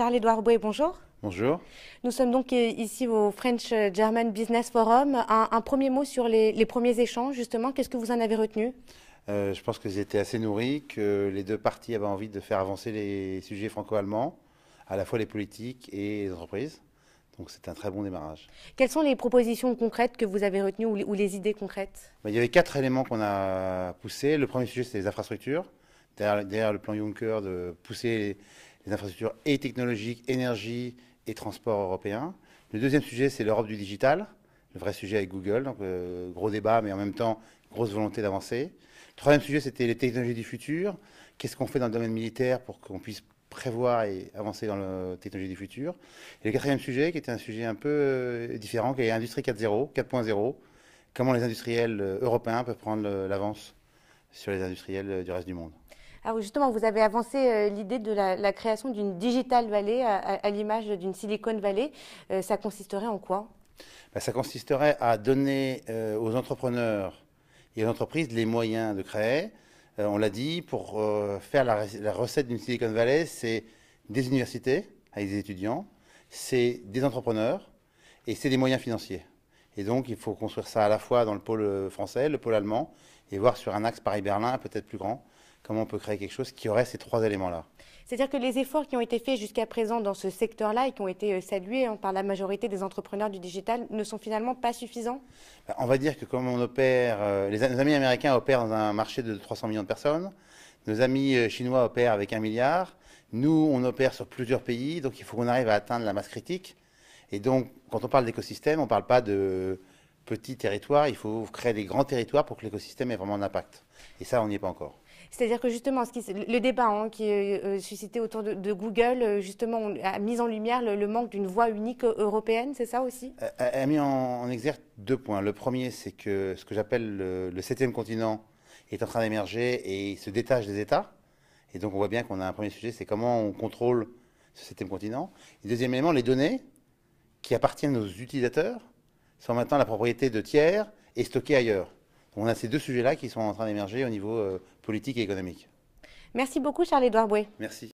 Charles-Édouard Bouet, bonjour. Bonjour. Nous sommes donc ici au French German Business Forum. Un premier mot sur les premiers échanges, justement. Qu'est-ce que vous en avez retenu? Je pense qu'ils étaient assez nourris, que les deux parties avaient envie de faire avancer les sujets franco-allemands, à la fois les politiques et les entreprises. Donc c'est un très bon démarrage. Quelles sont les propositions concrètes que vous avez retenues ou les idées concrètes? Il y avait 4 éléments qu'on a poussés. Le premier sujet, c'était les infrastructures. Derrière le plan Juncker, de pousser les infrastructures et technologiques, énergie et transport européens. Le deuxième sujet, c'est l'Europe du digital, le vrai sujet avec Google. Donc gros débat, mais en même temps, grosse volonté d'avancer. Le troisième sujet, c'était les technologies du futur. Qu'est-ce qu'on fait dans le domaine militaire pour qu'on puisse prévoir et avancer dans la technologie du futur. Et le quatrième sujet, qui était un sujet un peu différent, qui est l'industrie 4.0, 4.0. Comment les industriels européens peuvent prendre l'avance sur les industriels du reste du monde. Alors justement, vous avez avancé l'idée de la création d'une Digital Valley à l'image d'une Silicon Valley. Ça consisterait en quoi? Ça consisterait à donner aux entrepreneurs et aux entreprises les moyens de créer. On l'a dit, pour faire la recette d'une Silicon Valley, c'est des universités avec des étudiants, c'est des entrepreneurs et c'est des moyens financiers. Et donc, il faut construire ça à la fois dans le pôle français, le pôle allemand, et voir sur un axe Paris-Berlin, peut-être plus grand, comment on peut créer quelque chose qui aurait ces 3 éléments-là. C'est-à-dire que les efforts qui ont été faits jusqu'à présent dans ce secteur-là et qui ont été salués par la majorité des entrepreneurs du digital ne sont finalement pas suffisants? On va dire que comme on opère, nos amis américains opèrent dans un marché de 300 millions de personnes, nos amis chinois opèrent avec 1 milliard, nous on opère sur plusieurs pays, donc il faut qu'on arrive à atteindre la masse critique. Et donc quand on parle d'écosystème, on ne parle pas de petits territoires, il faut créer des grands territoires pour que l'écosystème ait vraiment un impact. Et ça, on n'y est pas encore. C'est-à-dire que justement, le débat qui est suscité autour de Google, justement, a mis en lumière le manque d'une voie unique européenne, c'est ça aussi? A mis en exergue 2 points. Le premier, c'est que ce que j'appelle le 7e continent est en train d'émerger et se détache des États. Et donc on voit bien qu'on a un premier sujet, c'est comment on contrôle ce 7e continent. Et deuxième élément, les données qui appartiennent aux utilisateurs sont maintenant la propriété de tiers et stockées ailleurs. On a ces 2 sujets-là qui sont en train d'émerger au niveau politique et économique. Merci beaucoup Charles-Édouard Bouet. Merci.